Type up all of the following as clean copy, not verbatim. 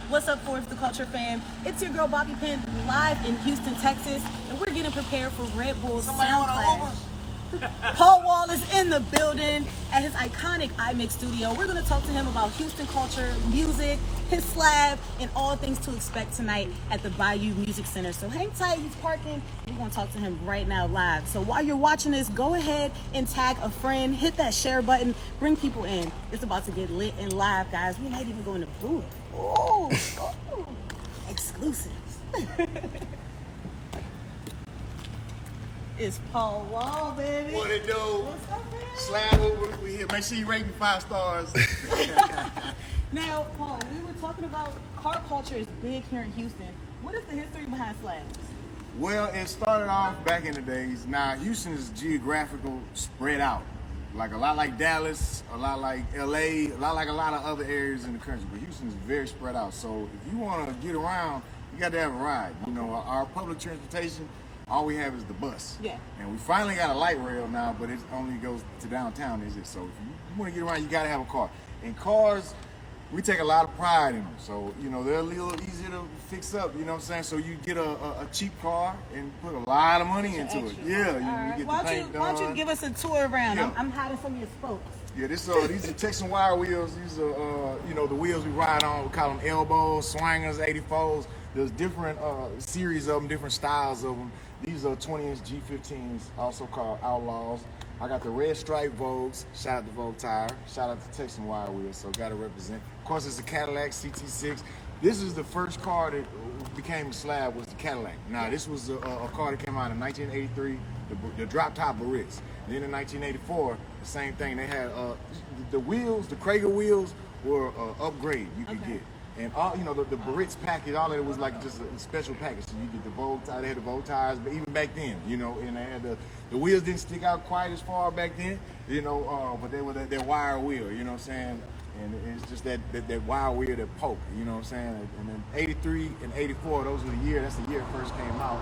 What's up, Forbes the Culture fam? It's your girl Bobby Penn live in Houston, Texas, and we're getting prepared for Red Bull's Sound Clash. Paul Wall is in the building at his iconic iMix studio. We're going to talk to him about Houston culture, music, his slab, and all things to expect tonight at the Bayou Music Center. So hang tight, he's parking. We're going to talk to him right now live. So while you're watching this, go ahead and tag a friend, hit that share button, bring people in. It's about to get lit and live, guys. We might even go in the booth. Oh, exclusives. It's Paul Wall, baby. What it do? What's up, man? Slab over. We here. Make sure you rate me 5 stars. Now, Paul, we were talking about car culture is big here in Houston. What is the history behind slabs? Well, it started off back in the days. Now, Houston is geographical, spread out. Like a lot like Dallas, a lot like LA, a lot like a lot of other areas in the country. But Houston is very spread out. So if you want to get around, you got to have a ride. You know, our public transportation, all we have is the bus. Yeah. And we finally got a light rail now, but it only goes to downtown, is it? So if you want to get around, you got to have a car. And cars, we take a lot of pride in them. So, you know, they're a little easier to fix up, you know what I'm saying? So you get a cheap car and put a lot of money into it. Yeah, you get the paint done. Why don't you give us a tour around? Yeah. I'm hiding some of your spokes. Yeah, these are Texan wire wheels. These are, you know, the wheels we ride on. We call them elbows, swangers, 84s. There's different series of them, different styles of them. These are 20-inch G15s, also called Outlaws. I got the red stripe Vogues. Shout out to Vogue Tire. Shout out to Texan Wire Wheels, so got to represent. Of course, it's a Cadillac Ct6. This is the first car that became a slab, was the Cadillac. Now, this was a car that came out in 1983, the drop-top Barrettes. Then in 1984, the same thing. They had the wheels, the Krager wheels, were upgrade you could get. And all, you know, the Barrettes package, all of it was like just a special package. So you get the Vogue tire, they had the Vogue tires, but even back then, you know, and they had the wheels didn't stick out quite as far back then, you know, but they were that wire wheel, you know what I'm saying? And it's just that wire wheel that poke, you know what I'm saying? And then 83 and 84, those were that's the year it first came out.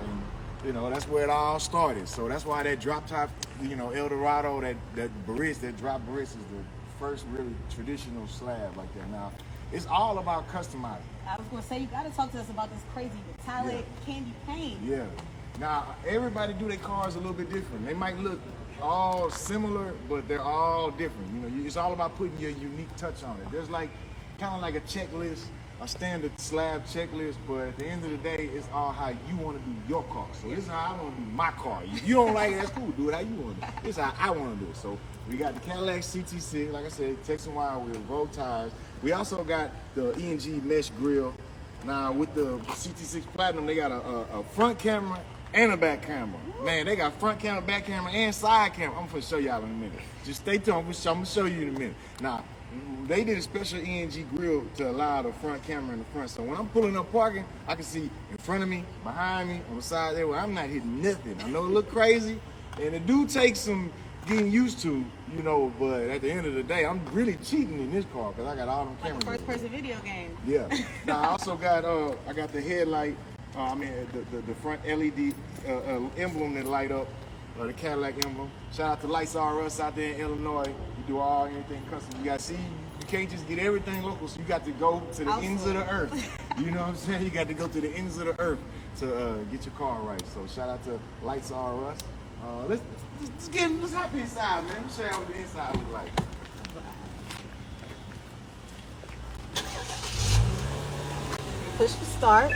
And, you know, that's where it all started. So that's why that drop top, you know, Eldorado, that Barrettes, that drop Barrettes is the first really traditional slab like that. Now, it's all about customizing. I was going to say, you got to talk to us about this crazy metallic candy paint. Yeah. Now, everybody do their cars a little bit different. They might look all similar, but they're all different. You know, it's all about putting your unique touch on it. There's like, kind of like a checklist, a standard slab checklist, but at the end of the day, it's all how you want to do your car. So this is how I want to do my car. If you don't like it, that's cool. Do it how you want to do it. This is how I want to do it. So we got the Cadillac Ct6, like I said, Texan wire wheel, Vogue tires. We also got the E&G mesh grill. Now with the Ct6 Platinum, they got a front camera and a back camera. Man, they got front camera, back camera, and side camera. I'm gonna show y'all in a minute. Just stay tuned. I'm gonna show you in a minute. Now, they did a special E&G grill to allow the front camera in the front. So when I'm pulling up parking, I can see in front of me, behind me, on the side there where I'm not hitting nothing. I know it look crazy, and it do take some getting used to, you know, but at the end of the day, I'm really cheating in this car because I got all them cameras. Like a first-person video game. Yeah. Now I also got I got the headlight, the front LED emblem that light up, the Cadillac emblem. Shout out to Lights R Us out there in Illinois. You do anything custom. You got to see, you can't just get everything local, so you got to go to the ends of the earth. You know what I'm saying? You got to go to the ends of the earth to get your car right. So shout out to Lights R Us. Let's hop inside, man. Let me show you what the inside looks like. Push the start.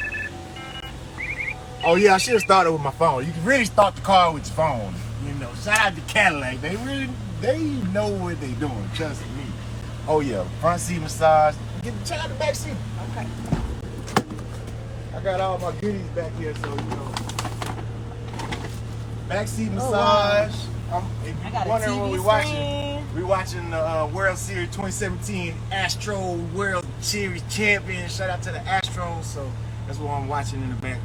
Oh yeah, I should have started with my phone. You can really start the car with your phone. You know, shout out to Cadillac. They know what they doing. Trust me. Oh yeah, front seat massage. Check out the back seat. Okay. I got all my goodies back here, so you know. Backseat massage. Wow. If I you got a wondering what TV we watching the World Series 2017 Astro World Series champion. Shout out to the Astros. So that's what I'm watching in the back.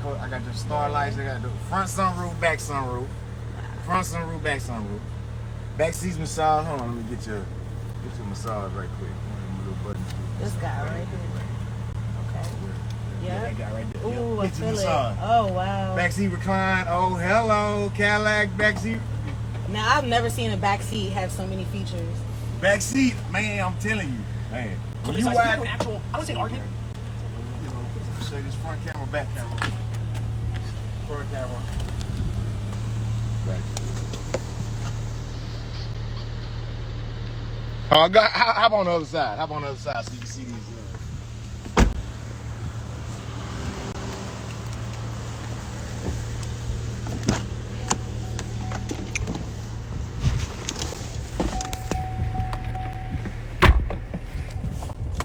I got the starlights. I got the front sunroof, back sunroof, front sunroof, back sunroof. Backseat massage. Hold on, let me get your massage right quick. This guy right here. Okay. Yeah, that guy right there. Ooh, I Get your feel it. massage. Oh, wow. Backseat recline. Oh, hello, Cadillac backseat. Now, I've never seen a backseat have so many features. Backseat, man, I'm telling you, man. Can You wide actual, I would say argument. You know, show this front camera, back camera. Front camera. Back. Hop on the other side. Hop on the other side so you can see these.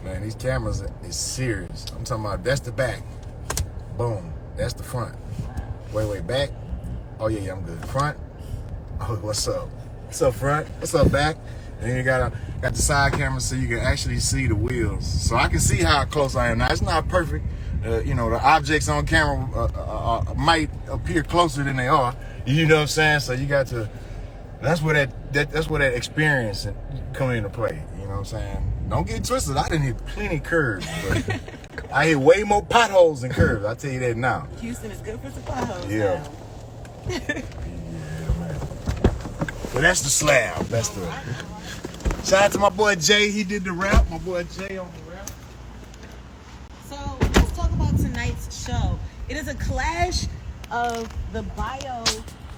Man, these cameras is serious. I'm talking about that's the back. Boom. That's the front. Wait, back. Oh yeah, I'm good. Front. Oh, what's up? What's up, front? What's up, back? And then you got the side camera so you can actually see the wheels. So I can see how close I am. Now it's not perfect. You know, the objects on camera might appear closer than they are. You know what I'm saying? So you got to. That's where that experience come into play. You know what I'm saying? Don't get twisted. I didn't hit plenty curves, but I hit way more potholes than curves. I'll tell you that now. Houston is good for some potholes. Yeah. Yeah, man. But that's the slab. That's the. Shout out to my boy Jay. He did the rap. My boy Jay on the rap. So let's talk about tonight's show. It is a clash of the bio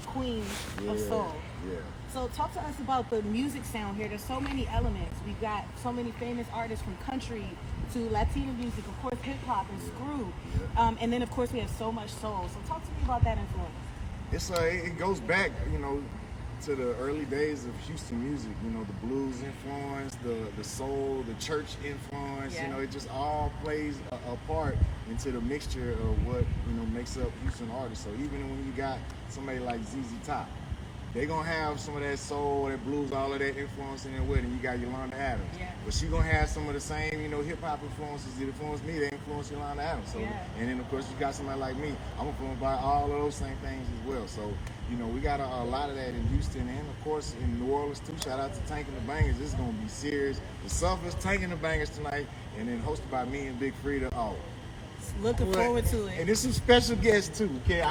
queens of soul. Yeah. So talk to us about the music sound here. There's so many elements. We've got so many famous artists from country to Latino music, of course, hip hop and screw. And then of course we have so much soul. So talk to me about that influence. It goes back, you know, to the early days of Houston music. You know, the blues influence, the soul, the church influence. Yeah. You know, it just all plays a part into the mixture of what, you know, makes up Houston artists. So even when you got somebody like ZZ Top, they gonna have some of that soul, that blues, all of that influence in their wedding. You got Yolanda Adams, but she gonna have some of the same, you know, hip hop influences that influence me. They influence Yolanda Adams. So, and then of course you got somebody like me. I'm influenced by all of those same things as well. So, you know, we got a lot of that in Houston and of course in New Orleans too. Shout out to Tank and the Bangers. This is gonna be serious. The Suffers, Tank and the Bangers tonight, and then hosted by me and Big Frida. Oh. Looking forward to it. And there's some special guests too. Okay,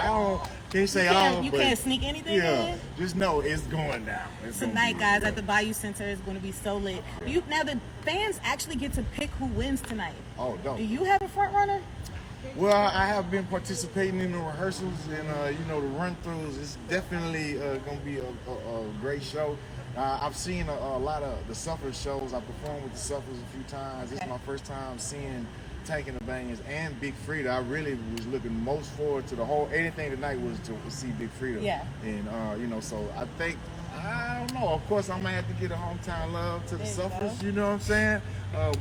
can't say all. You can't sneak anything in. Just know it's going down. Tonight, guys, at the Bayou Center is going to be so lit. Now the fans actually get to pick who wins tonight. Oh, dope. Do you have a front runner? Well, I have been participating in the rehearsals and you know the run-throughs. It's definitely going to be a great show. I've seen a lot of the Suffers shows. I performed with the Suffers a few times. This is my first time seeing Tank and the Bangers and Big Frida. I really was looking most forward to anything tonight was to see Big Frida. Yeah. And you know, so I don't know. Of course, I'm gonna have to get a hometown love to the Suffers. You know what I'm saying?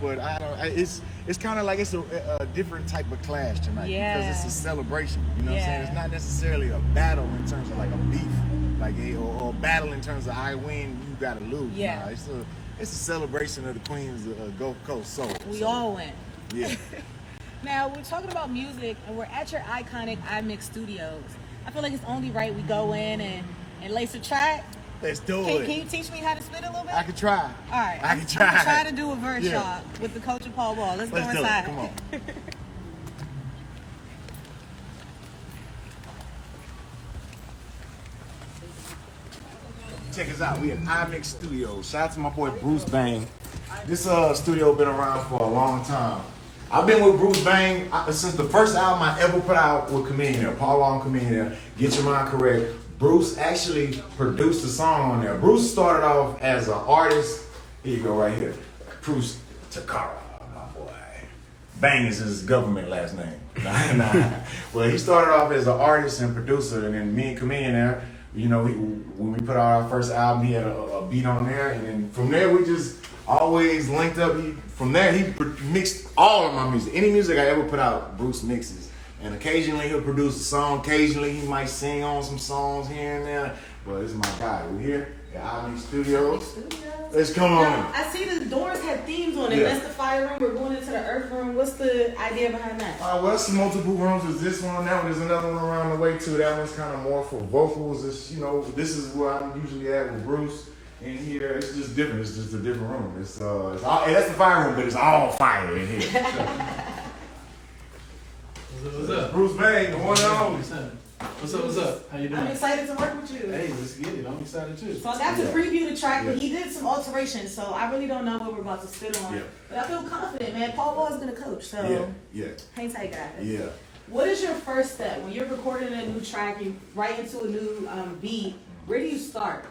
But I don't. It's kind of like it's a different type of clash tonight because it's a celebration. You know what I'm saying? It's not necessarily a battle in terms of like a beef, or a battle in terms of I win, you gotta lose. Yeah. Nah, it's a celebration of the Queens of Gulf Coast soul. We all win. Yeah. Now we're talking about music, and we're at your iconic iMix studios. I feel like it's only right we go in and lace a track. Let's do it. Can you teach me how to spit a little bit? I can try. All right. I can try. I'm try to do a verse shot with the Culture Paul Wall. Let's go inside. Come on. Check us out. We at iMix Studios. Shout out to my boy Bruce Bang. This studio been around for a long time. I've been with Bruce Bang since the first album I ever put out with Chameleon, Paul Wall and Chameleon, Get Your Mind Correct. Bruce actually produced a song on there. Bruce started off as an artist. Here you go, right here. Bruce Takara, my boy. Bang is his government last name. Nah. Well, he started off as an artist and producer, and then me and Chameleon there, you know, when we put out our first album, he had a beat on there, and then from there we just always linked up. From there, he mixed all of my music. Any music I ever put out, Bruce mixes. And occasionally he'll produce a song. Occasionally he might sing on some songs here and there. But it's my guy. We're here at iMix Studios. Let's come on. Now, I see the doors have themes on it. That's the fire room. We're going into the earth room. What's the idea behind that? Well, it's multiple rooms. There's this one. That one. There's another one around the way too. That one's kind of more for vocals. It's, you know, this is where I'm usually at with Bruce. In here, it's just different. It's just a different room. It's all, that's the fire room, but it's all fire in here. What's up? Bruce Bang, the one and only. What's up? What's up? How you doing? I'm excited to work with you. Hey, let's get it. I'm excited too. So I got to preview the track, but he did some alterations, so I really don't know what we're about to spit on. Yeah. But I feel confident, man. Paul Wall is gonna coach, so hang tight, guys. Yeah. What is your first step when you're recording a new track? You right into a new beat. Where do you start?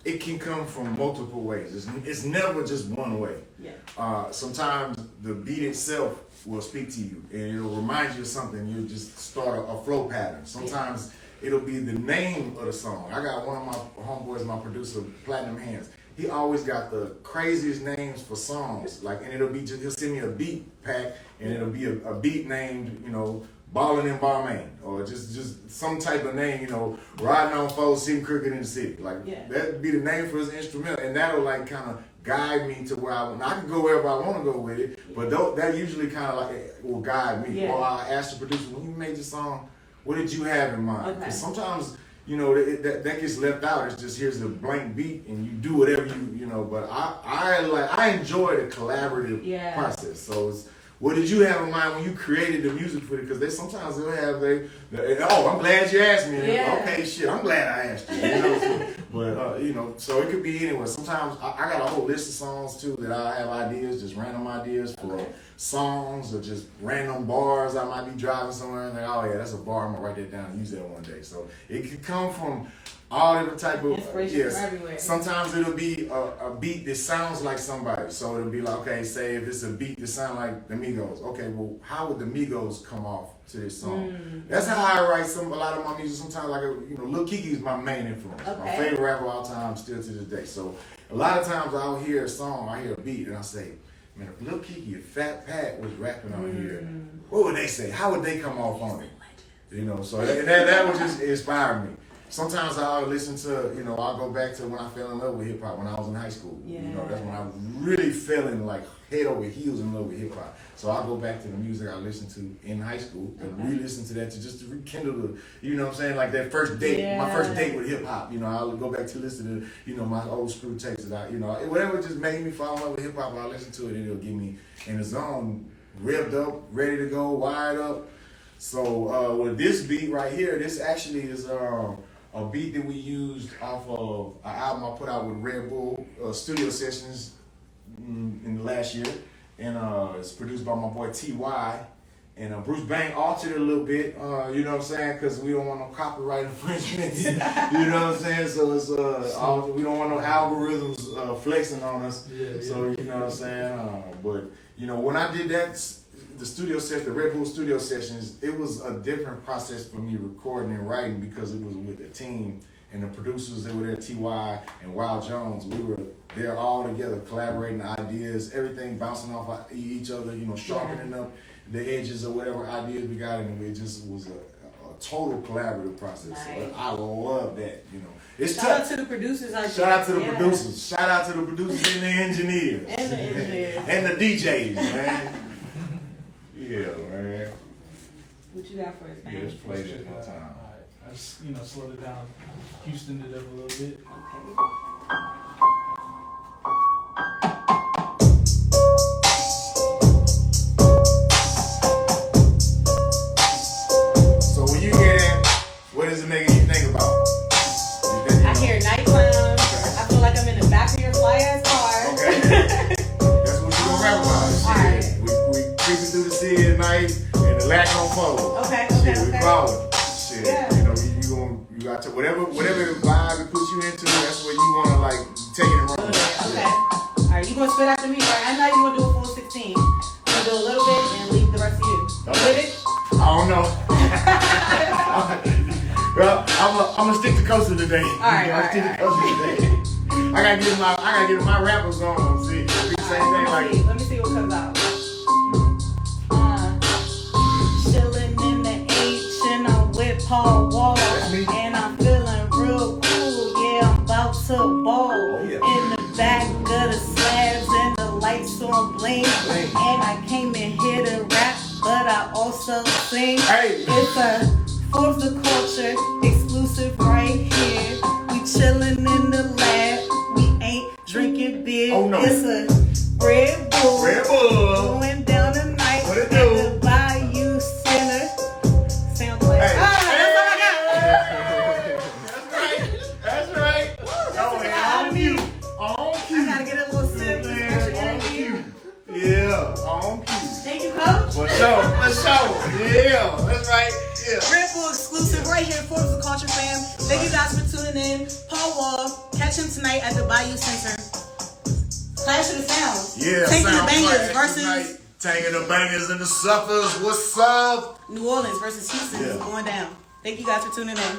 It can come from multiple ways. It's never just one way. Yeah. Sometimes the beat itself will speak to you and it'll remind you of something. You'll just start a flow pattern. Sometimes it'll be the name of the song. I got one of my homeboys, my producer, Platinum Hands. He always got the craziest names for songs. Like, and it'll be just, he'll send me a beat pack and it'll be a beat named, you know, Ballin' in Balmain, or just some type of name, you know, Riding on Foes, sitting crooked in the city. Like, that'd be the name for his instrumental, and that'll like kind of guide me to where I want. I can go wherever I want to go with it, but that usually kind of like will guide me. Or I ask the producer, when you made the song, what did you have in mind? Because sometimes, you know, that gets left out. It's just, here's a blank beat and you do whatever you know. But I enjoy the collaborative process. So it's, what did you have in mind when you created the music for it? Because sometimes they'll have oh, I'm glad you asked me. Okay, shit, I'm glad I asked you. You know? But you know, so it could be anywhere. Sometimes I got a whole list of songs too that I have ideas, just random ideas for songs or just random bars. I might be driving somewhere and oh yeah, that's a bar. I'm gonna write that down and use that one day. So it could come from all different type of inspiration from everywhere. Sometimes it'll be a beat that sounds like somebody. So it'll be like, okay, say if it's a beat that sounds like the Migos. Okay, well, how would the Migos come off to this song? That's how I write a lot of my music. Sometimes, like, you know, Lil Keke is my main influence. My favorite rapper of all time, still to this day. So a lot of times I'll hear a song, I hear a beat, and I say, man, if Lil Keke and Fat Pat was rapping on here, what would they say? How would they come off on it? You know, so that would just inspire me. Sometimes I'll listen to, you know, I'll go back to when I fell in love with hip hop when I was in high school. You know, that's when I really fell in like head over heels in love with hip hop. So I'll go back to the music I listened to in high school and re-listen to that to rekindle the, you know what I'm saying, like that first date, my first date with hip hop. You know, I'll go back to listen to, you know, my old screw tapes that you know, whatever just made me fall in love with hip hop, I'll listen to it and it'll get me in the zone, revved up, ready to go, wired up. So with this beat right here, this actually is a beat that we used off of an album I put out with Red Bull studio sessions in the last year, and it's produced by my boy T.Y. and Bruce Bang altered it a little bit, you know what I'm saying, because we don't want no copyright infringements, you know what I'm saying, so it's we don't want no algorithms flexing on us, so you know what I'm saying, but you know, when I did that, the Red Bull studio sessions, it was a different process for me recording and writing because it was with the team and the producers. They were there, T.Y. and Wild Jones. We were there all together, collaborating ideas, everything bouncing off each other, you know, sharpening up the edges of whatever ideas we got, and it just was a total collaborative process. So I love that, you know. It's Shout out to the producers. Shout out to the producers. Shout out to the producers and the engineers. And the engineers. And the DJs, man. Yeah, man. What you got for us, man? Yeah, just play this one time. All right. I just, you know, slowed it down, Houstoned it up a little bit. So when you hear that, what does it make you think about? I hear nighttime. I feel like I'm in the back of your fly ass car. Okay. That's what you gonna rap about. Alright. We creeping through the city at night and the lack on fold. Okay. We ballin'. Shit. You know, you got to whatever vibe it puts you into, that's where you wanna like take it and run. Okay. Alright, you gonna spit after me, right? I know you wanna do a full 16. I'm gonna do a little bit and leave the rest of you. With it? I don't know. Well, I'm gonna stick to coastal today. Alright. Stick to coastal today. I gotta get my rappers on. See, the same thing like. Let me see what comes out. Chillin' in the H and I'm with Paul Wall, and I'm feeling real cool. Yeah, I'm about to ball. In the back of the slabs and the lights on bling. And I came in here to rap, but I also sing. It's a Forbes the Culture exclusive right here. We chillin' in the lab. We ain't drinking beer. Oh no. It's a Red Bull. Going down the night. What it at the Bayou Center. Sounds like. That's all I got. On cue. Thank you, Coach. For sure. Yeah, that's right. Yeah. Red Bull exclusive right here at Forbes the Culture Fam. Thank you guys for tuning in. Paul Wall, catch him tonight at the Bayou Center. Clash of the Sounds. Yeah, Taking the Sound Bangers Clash versus tonight. Taking the Bangers and the Suckers. What's up? New Orleans versus Houston is Yeah. going down. Thank you guys for tuning in.